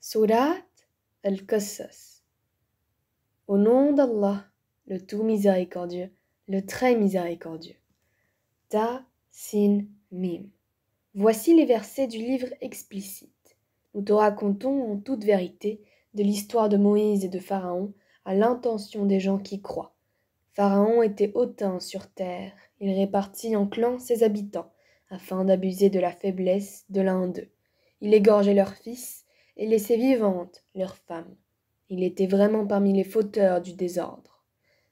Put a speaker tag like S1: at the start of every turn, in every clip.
S1: Surat Al-Qasas. Au nom d'Allah, le tout miséricordieux, le très miséricordieux. Ta, Sin, Mim. Voici les versets du livre explicite. Nous te racontons en toute vérité de l'histoire de Moïse et de Pharaon à l'intention des gens qui croient. Pharaon était hautain sur terre. Il répartit en clans ses habitants, afin d'abuser de la faiblesse de l'un d'eux. Il égorgeait leurs fils et laissait vivantes leurs femmes. Il était vraiment parmi les fauteurs du désordre.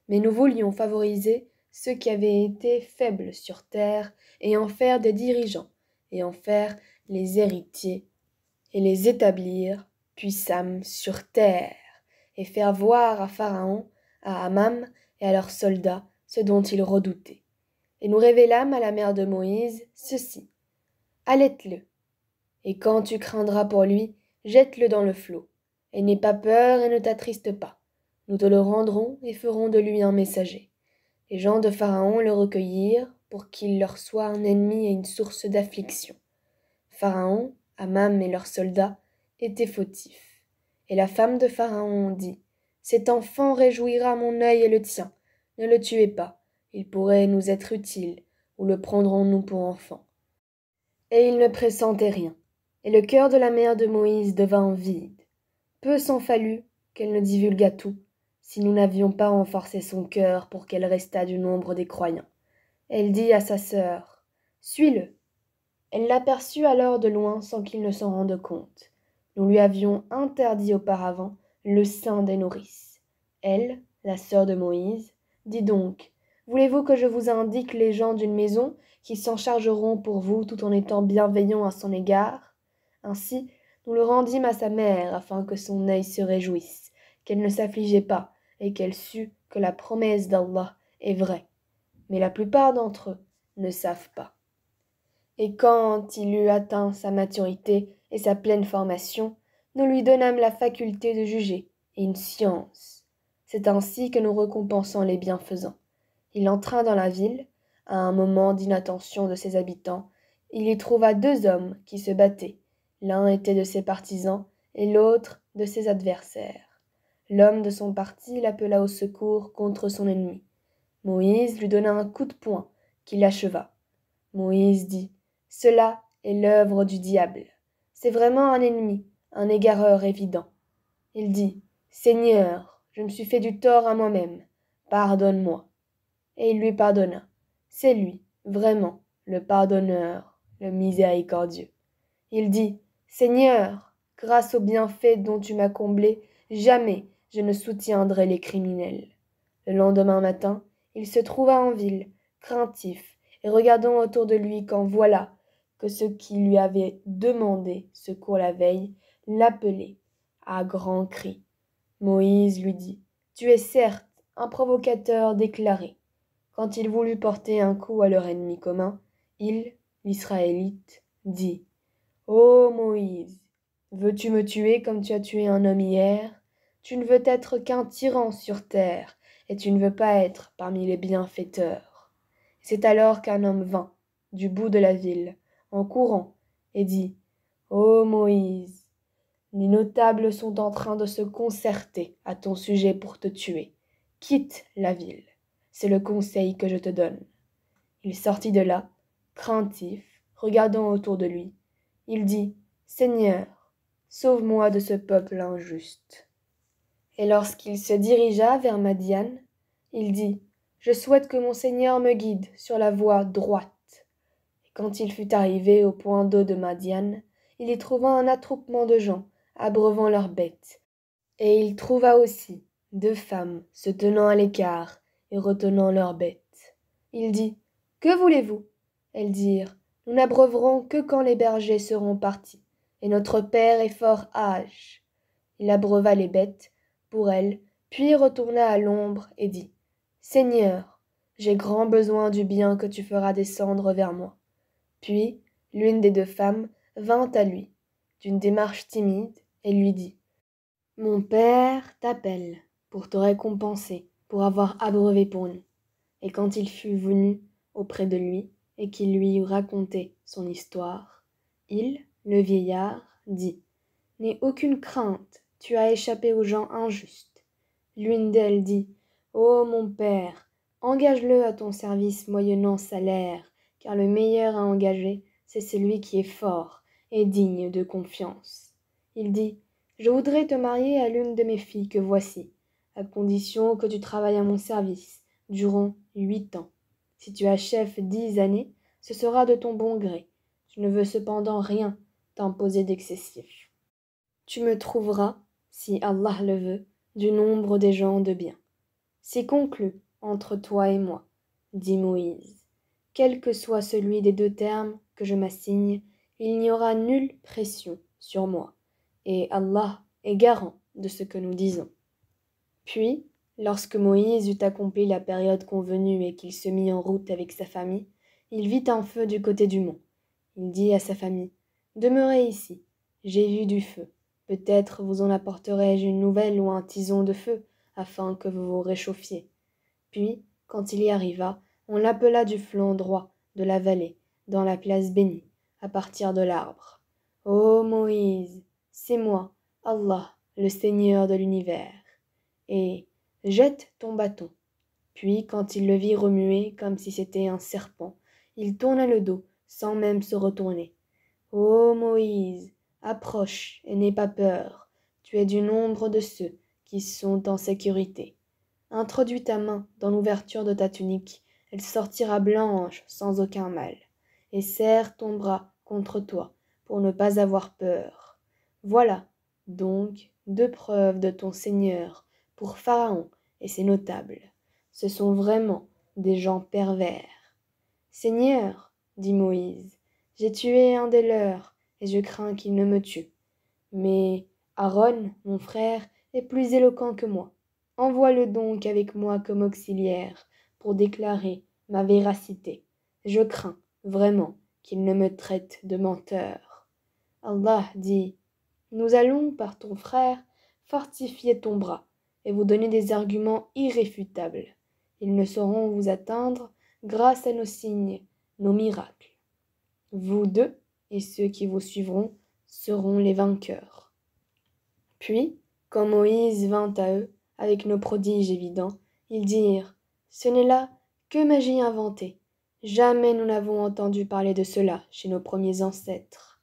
S1: Mais nous voulions favoriser ceux qui avaient été faibles sur terre et en faire des dirigeants, et en faire les héritiers, et les établir puissants sur terre, et faire voir à Pharaon, à Amam et à leurs soldats ce dont ils redoutaient. Et nous révélâmes à la mère de Moïse ceci. Allaite-le, et quand tu craindras pour lui, jette-le dans le flot, et n'aie pas peur et ne t'attriste pas. Nous te le rendrons et ferons de lui un messager. Les gens de Pharaon le recueillirent pour qu'il leur soit un ennemi et une source d'affliction. Pharaon, Amam et leurs soldats étaient fautifs. Et la femme de Pharaon dit, « Cet enfant réjouira mon œil et le tien. Ne le tuez pas, il pourrait nous être utile, ou le prendrons-nous pour enfant. » Et il ne pressentait rien, et le cœur de la mère de Moïse devint vide. Peu s'en fallut qu'elle ne divulguât tout, si nous n'avions pas renforcé son cœur pour qu'elle restât du nombre des croyants. Elle dit à sa sœur, « Suis-le. » Elle l'aperçut alors de loin sans qu'il ne s'en rende compte. Nous lui avions interdit auparavant le sein des nourrices. Elle, la sœur de Moïse, dit donc, « Voulez-vous que je vous indique les gens d'une maison qui s'en chargeront pour vous tout en étant bienveillants à son égard ?» Ainsi, nous le rendîmes à sa mère afin que son œil se réjouisse, qu'elle ne s'affligeait pas et qu'elle sût que la promesse d'Allah est vraie. Mais la plupart d'entre eux ne savent pas. Et quand il eut atteint sa maturité et sa pleine formation, nous lui donnâmes la faculté de juger et une science. C'est ainsi que nous récompensons les bienfaisants. Il entra dans la ville, à un moment d'inattention de ses habitants. Il y trouva deux hommes qui se battaient. L'un était de ses partisans et l'autre de ses adversaires. L'homme de son parti l'appela au secours contre son ennemi. Moïse lui donna un coup de poing qui l'acheva. Moïse dit, « Cela est l'œuvre du diable. C'est vraiment un ennemi, un égareur évident. » Il dit, « Seigneur, je me suis fait du tort à moi-même. Pardonne-moi. » Et il lui pardonna. C'est lui, vraiment, le pardonneur, le miséricordieux. Il dit, « Seigneur, grâce aux bienfaits dont tu m'as comblé, jamais je ne soutiendrai les criminels. » Le lendemain matin, il se trouva en ville, craintif, et regardant autour de lui quand voilà que ceux qui lui avaient demandé secours la veille l'appelaient à grands cris. Moïse lui dit, « Tu es certes un provocateur déclaré. » Quand il voulut porter un coup à leur ennemi commun, il, l'Israélite, dit, « Ô Moïse, veux-tu me tuer comme tu as tué un homme hier? Tu ne veux être qu'un tyran sur terre, et tu ne veux pas être parmi les bienfaiteurs. » C'est alors qu'un homme vint, du bout de la ville, en courant, et dit, « Ô Moïse, les notables sont en train de se concerter à ton sujet pour te tuer. Quitte la ville. C'est le conseil que je te donne. » Il sortit de là, craintif, regardant autour de lui. Il dit, « Seigneur, sauve-moi de ce peuple injuste. » Et lorsqu'il se dirigea vers Madian, il dit, « Je souhaite que mon Seigneur me guide sur la voie droite. » Et quand il fut arrivé au point d'eau de Madian, il y trouva un attroupement de gens abreuvant leurs bêtes. Et il trouva aussi deux femmes se tenant à l'écart et retenant leurs bêtes. Il dit, « Que voulez-vous » Elles dirent, « Nous n'abreuverons que quand les bergers seront partis, et notre père est fort âge. » Il abreuva les bêtes pour elles, puis retourna à l'ombre et dit, « Seigneur, j'ai grand besoin du bien que tu feras descendre vers moi. » Puis l'une des deux femmes vint à lui, d'une démarche timide, et lui dit, « Mon père t'appelle pour te récompenser, pour avoir abreuvé pour nous. » Et quand il fut venu auprès de lui, et qu'il lui eut raconté son histoire, il, le vieillard, dit, n'aie aucune crainte, tu as échappé aux gens injustes. L'une d'elles dit, ô mon père, engage-le à ton service moyennant salaire, car le meilleur à engager, c'est celui qui est fort et digne de confiance. Il dit, je voudrais te marier à l'une de mes filles que voici, à condition que tu travailles à mon service durant 8 ans. Si tu achèves 10 années, ce sera de ton bon gré. Je ne veux cependant rien t'imposer d'excessif. Tu me trouveras, si Allah le veut, du nombre des gens de bien. C'est conclu entre toi et moi, dit Moïse. Quel que soit celui des 2 termes que je m'assigne, il n'y aura nulle pression sur moi, et Allah est garant de ce que nous disons. Puis, lorsque Moïse eut accompli la période convenue et qu'il se mit en route avec sa famille, il vit un feu du côté du mont. Il dit à sa famille, « Demeurez ici, j'ai vu du feu. Peut-être vous en apporterai-je une nouvelle ou un tison de feu, afin que vous vous réchauffiez. » Puis, quand il y arriva, on l'appela du flanc droit de la vallée, dans la place bénie, à partir de l'arbre. « Ô Moïse, c'est moi, Allah, le Seigneur de l'univers. Et jette ton bâton. » Puis, quand il le vit remuer comme si c'était un serpent, il tourna le dos, sans même se retourner. « Ô Moïse, approche et n'aie pas peur. Tu es du nombre de ceux qui sont en sécurité. Introduis ta main dans l'ouverture de ta tunique, elle sortira blanche sans aucun mal. Et serre ton bras contre toi pour ne pas avoir peur. Voilà donc 2 preuves de ton Seigneur pour Pharaon et ses notables. Ce sont vraiment des gens pervers. Seigneur, dit Moïse, j'ai tué un des leurs et je crains qu'il ne me tue. Mais Aaron, mon frère, est plus éloquent que moi. Envoie-le donc avec moi comme auxiliaire pour déclarer ma véracité. Je crains vraiment qu'il ne me traite de menteur. Allah dit, nous allons, par ton frère, fortifier ton bras et vous donner des arguments irréfutables. Ils ne sauront vous atteindre grâce à nos signes, nos miracles. Vous 2 et ceux qui vous suivront seront les vainqueurs. Puis, quand Moïse vint à eux, avec nos prodiges évidents, ils dirent, ce n'est là que magie inventée. Jamais nous n'avons entendu parler de cela chez nos premiers ancêtres.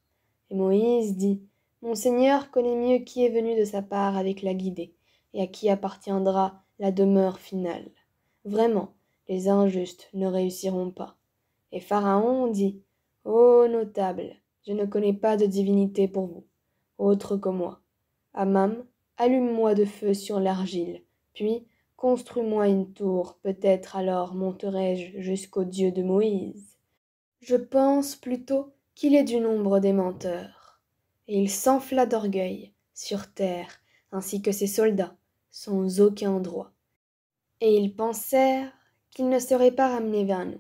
S1: Et Moïse dit, mon Seigneur connaît mieux qui est venu de sa part avec la guidée, et à qui appartiendra la demeure finale. Vraiment, les injustes ne réussiront pas. Et Pharaon dit, ô notables, je ne connais pas de divinité pour vous, autre que moi. Amam, allume-moi de feu sur l'argile, puis construis-moi une tour, peut-être alors monterai-je jusqu'au Dieu de Moïse. Je pense plutôt qu'il est du nombre des menteurs. Et il s'enfla d'orgueil, sur terre, ainsi que ses soldats, sans aucun droit. Et ils pensèrent qu'il ne serait pas ramené vers nous.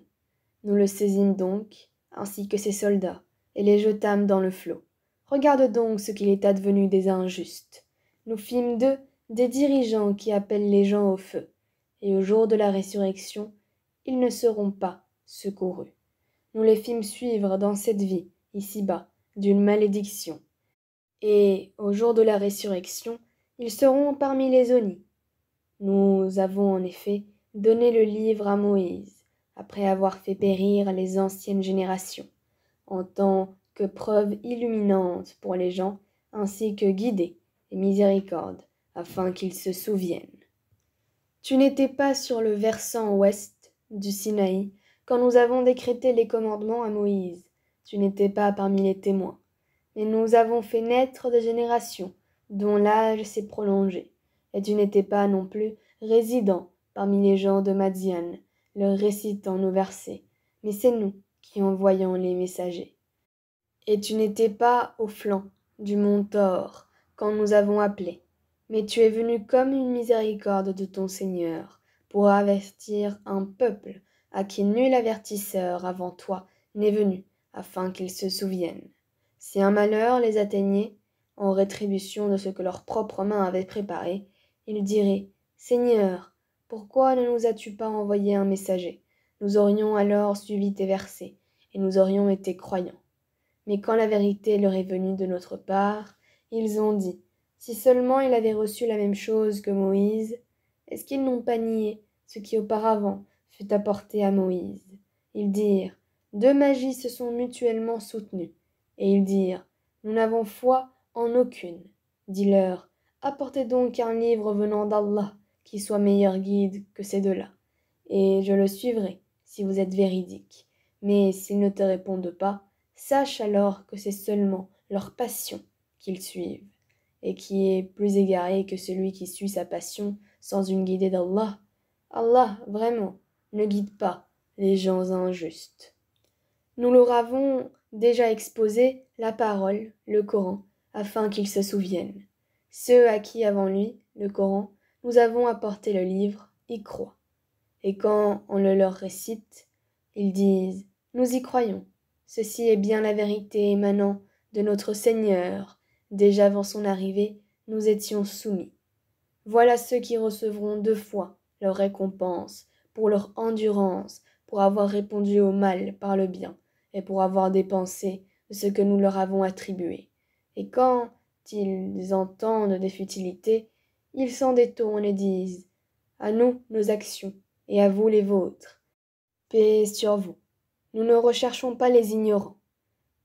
S1: Nous le saisîmes donc, ainsi que ses soldats, et les jetâmes dans le flot. Regarde donc ce qu'il est advenu des injustes. Nous fîmes d'eux des dirigeants qui appellent les gens au feu, et au jour de la résurrection, ils ne seront pas secourus. Nous les fîmes suivre dans cette vie, ici-bas, d'une malédiction. Et au jour de la résurrection, ils seront parmi les honnis. Nous avons en effet donné le livre à Moïse, après avoir fait périr les anciennes générations, en tant que preuve illuminante pour les gens, ainsi que guidée et miséricorde, afin qu'ils se souviennent. Tu n'étais pas sur le versant ouest du Sinaï quand nous avons décrété les commandements à Moïse. Tu n'étais pas parmi les témoins. Mais nous avons fait naître des générations dont l'âge s'est prolongé. Et tu n'étais pas non plus résident parmi les gens de Madian, leur récitant nos versets. Mais c'est nous qui envoyons les messagers. Et tu n'étais pas au flanc du mont Thor quand nous avons appelé. Mais tu es venu comme une miséricorde de ton Seigneur, pour avertir un peuple à qui nul avertisseur avant toi n'est venu, afin qu'ils se souviennent. Si un malheur les atteignait, en rétribution de ce que leurs propres mains avaient préparé, ils diraient « Seigneur, pourquoi ne nous as-tu pas envoyé un messager? Nous aurions alors suivi tes versets, et nous aurions été croyants. » Mais quand la vérité leur est venue de notre part, Ils ont dit, si seulement il avait reçu la même chose que Moïse, est-ce qu'ils n'ont pas nié ce qui auparavant fut apporté à Moïse? Ils dirent, deux magies se sont mutuellement soutenues. Et ils dirent, nous n'avons foi en aucune. Dis-leur, apportez donc un livre venant d'Allah qui soit meilleur guide que ces deux-là. Et je le suivrai si vous êtes véridique. Mais s'ils ne te répondent pas, sache alors que c'est seulement leur passion qu'ils suivent, et qui est plus égaré que celui qui suit sa passion sans une guidée d'Allah. Allah, vraiment, ne guide pas les gens injustes. Nous leur avons déjà exposé la parole, le Coran, afin qu'ils se souviennent. Ceux à qui avant lui, le Coran, nous avons apporté le livre, y croient. Et quand on le leur récite, ils disent « Nous y croyons, ceci est bien la vérité émanant de notre Seigneur. Déjà avant son arrivée, nous étions soumis. Voilà ceux qui recevront 2 fois leur récompense pour leur endurance, pour avoir répondu au mal par le bien, et pour avoir dépensé de ce que nous leur avons attribué. Et quand ils entendent des futilités, ils s'en détournent et disent « À nous nos actions, et à vous les vôtres. Paix sur vous. Nous ne recherchons pas les ignorants.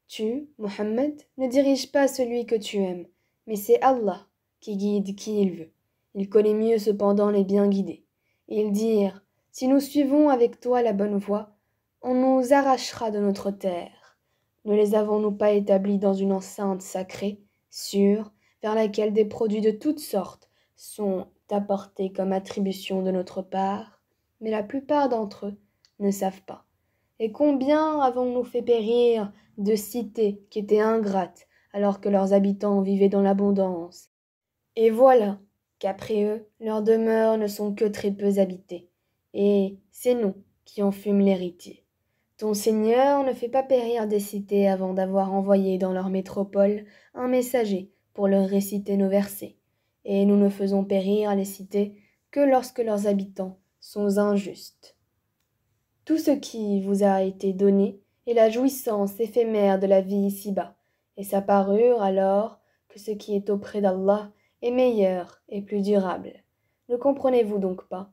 S1: Tu, Mohammed, ne diriges pas celui que tu aimes, mais c'est Allah qui guide qui il veut. Il connaît mieux cependant les bien guidés. Ils dirent, si nous suivons avec toi la bonne voie, on nous arrachera de notre terre. Ne les avons-nous pas établis dans une enceinte sacrée, sûre, vers laquelle des produits de toutes sortes sont apportés comme attribution de notre part, mais la plupart d'entre eux ne savent pas. Et combien avons-nous fait périr de cités qui étaient ingrates, alors que leurs habitants vivaient dans l'abondance. Et voilà qu'après eux, leurs demeures ne sont que très peu habitées. Et c'est nous qui en fûmes l'héritier. Ton Seigneur ne fait pas périr des cités avant d'avoir envoyé dans leur métropole un messager pour leur réciter nos versets. Et nous ne faisons périr les cités que lorsque leurs habitants sont injustes. Tout ce qui vous a été donné est la jouissance éphémère de la vie ici-bas, et sa parure alors que ce qui est auprès d'Allah est meilleur et plus durable. Ne comprenez-vous donc pas?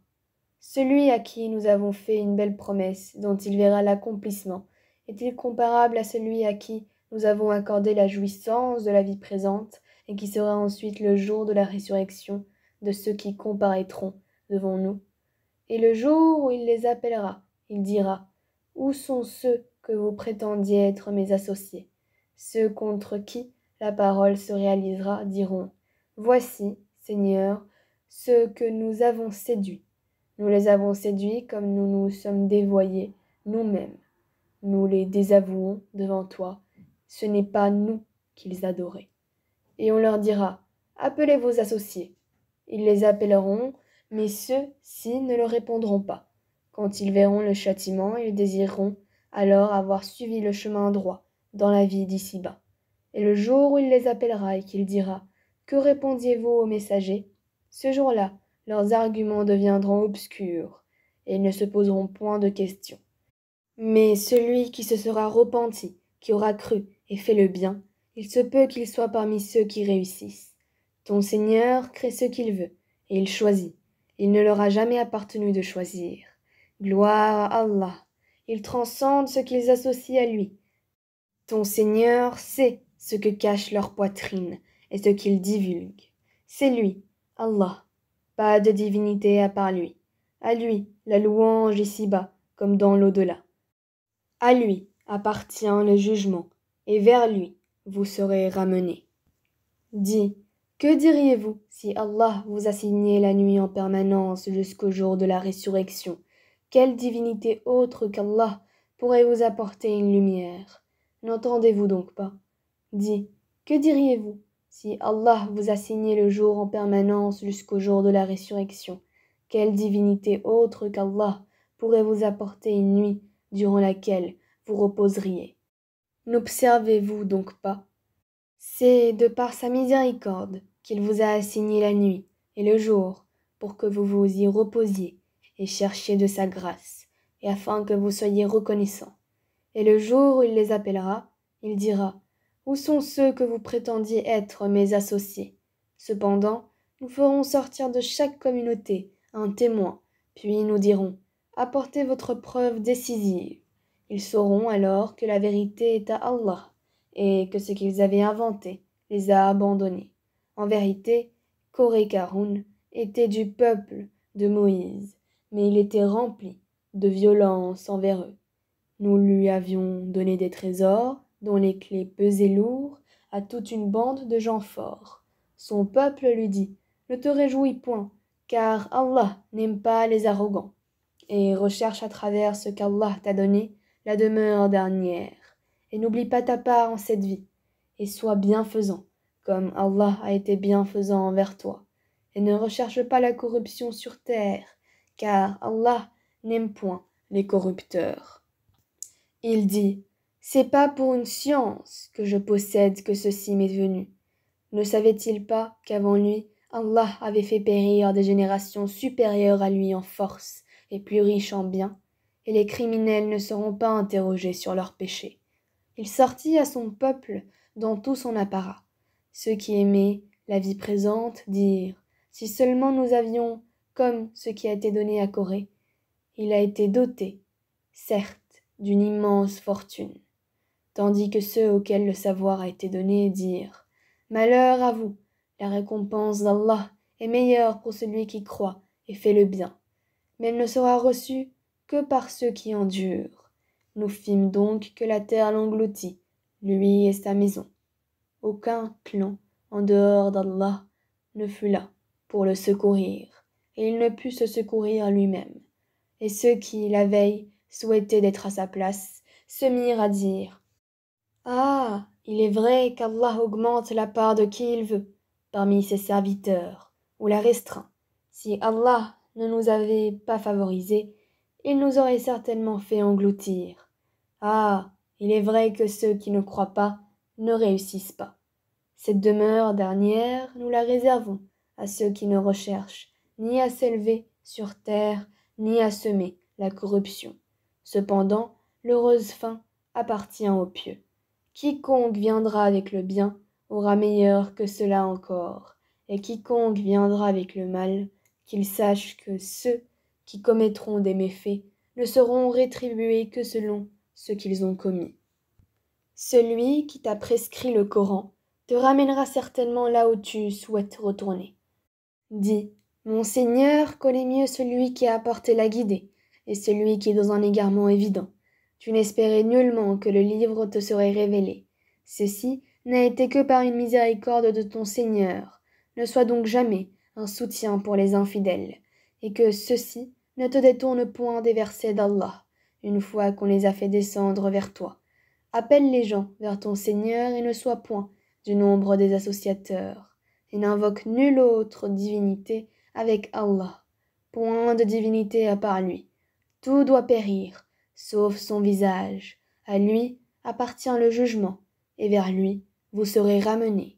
S1: Celui à qui nous avons fait une belle promesse dont il verra l'accomplissement est-il comparable à celui à qui nous avons accordé la jouissance de la vie présente et qui sera ensuite le jour de la résurrection de ceux qui comparaîtront devant nous? Et le jour où il les appellera, il dira, où sont ceux que vous prétendiez être mes associés? Ceux contre qui la parole se réalisera diront, voici, Seigneur, ceux que nous avons séduits. Nous les avons séduits comme nous nous sommes dévoyés nous-mêmes. Nous les désavouons devant toi. Ce n'est pas nous qu'ils adoraient. Et on leur dira, appelez vos associés. Ils les appelleront, mais ceux-ci ne leur répondront pas. Quand ils verront le châtiment, ils désireront alors avoir suivi le chemin droit dans la vie d'ici-bas. Et le jour où il les appellera et qu'il dira « Que répondiez-vous aux messagers ?» Ce jour-là, leurs arguments deviendront obscurs, et ils ne se poseront point de questions. Mais celui qui se sera repenti, qui aura cru et fait le bien, il se peut qu'il soit parmi ceux qui réussissent. Ton Seigneur crée ce qu'il veut, et il choisit. Il ne leur a jamais appartenu de choisir. Gloire à Allah. Il transcende ce qu'ils associent à lui. Ton Seigneur sait ce que cache leur poitrine et ce qu'ils divulguent. C'est lui, Allah. Pas de divinité à part lui. À lui, la louange ici-bas, comme dans l'au-delà. À lui appartient le jugement, et vers lui vous serez ramenés. Dis, que diriez-vous si Allah vous assignait la nuit en permanence jusqu'au jour de la résurrection? Quelle divinité autre qu'Allah pourrait vous apporter une lumière? N'entendez-vous donc pas? Dis, que diriez-vous si Allah vous assignait le jour en permanence jusqu'au jour de la résurrection? Quelle divinité autre qu'Allah pourrait vous apporter une nuit durant laquelle vous reposeriez? N'observez-vous donc pas? C'est de par sa miséricorde qu'il vous a assigné la nuit et le jour pour que vous vous y reposiez et cherchiez de sa grâce, et afin que vous soyez reconnaissants. Et le jour où il les appellera, il dira, Où sont ceux que vous prétendiez être mes associés? Cependant, nous ferons sortir de chaque communauté un témoin, puis nous dirons, apportez votre preuve décisive. Ils sauront alors que la vérité est à Allah, et que ce qu'ils avaient inventé les a abandonnés. En vérité, Coré Caroun était du peuple de Moïse, mais il était rempli de violence envers eux. Nous lui avions donné des trésors, dont les clés pesaient lourd à toute une bande de gens forts. Son peuple lui dit, ne te réjouis point, car Allah n'aime pas les arrogants, et recherche à travers ce qu'Allah t'a donné la demeure dernière, et n'oublie pas ta part en cette vie, et sois bienfaisant, comme Allah a été bienfaisant envers toi, et ne recherche pas la corruption sur terre, car Allah n'aime point les corrupteurs. Il dit, c'est pas pour une science que je possède que ceci m'est venu. Ne savait-il pas qu'avant lui, Allah avait fait périr des générations supérieures à lui en force et plus riches en biens, et les criminels ne seront pas interrogés sur leurs péchés. Il sortit à son peuple dans tout son apparat. Ceux qui aimaient la vie présente dirent, si seulement nous avions comme ce qui a été donné à Corée. Il a été doté, certes, d'une immense fortune, tandis que ceux auxquels le savoir a été donné dirent « Malheur à vous, la récompense d'Allah est meilleure pour celui qui croit et fait le bien, mais elle ne sera reçue que par ceux qui endurent. Nous fîmes donc que la terre l'engloutit, lui et sa maison. Aucun clan en dehors d'Allah ne fut là pour le secourir, et il ne put se secourir lui-même. Et ceux qui, la veille, souhaitaient d'être à sa place, se mirent à dire « Ah, il est vrai qu'Allah augmente la part de qui il veut, parmi ses serviteurs, ou la restreint. Si Allah ne nous avait pas favorisés, il nous aurait certainement fait engloutir. Ah, il est vrai que ceux qui ne croient pas ne réussissent pas. Cette demeure dernière, nous la réservons à ceux qui ne recherchent ni à s'élever sur terre, ni à semer la corruption. Cependant, l'heureuse fin appartient aux pieux. Quiconque viendra avec le bien aura meilleur que cela encore, et quiconque viendra avec le mal, qu'il sache que ceux qui commettront des méfaits ne seront rétribués que selon ce qu'ils ont commis. Celui qui t'a prescrit le Coran te ramènera certainement là où tu souhaites retourner. Dis, mon Seigneur connaît mieux celui qui a apporté la guidée et celui qui est dans un égarement évident. Tu n'espérais nullement que le livre te serait révélé. Ceci n'a été que par une miséricorde de ton Seigneur. Ne sois donc jamais un soutien pour les infidèles, et que ceux-ci ne te détournent point des versets d'Allah, une fois qu'on les a fait descendre vers toi. Appelle les gens vers ton Seigneur et ne sois point du nombre des associateurs, et n'invoque nulle autre divinité avec Allah. Point de divinité à part lui. Tout doit périr, sauf son visage. À lui appartient le jugement, et vers lui vous serez ramenés.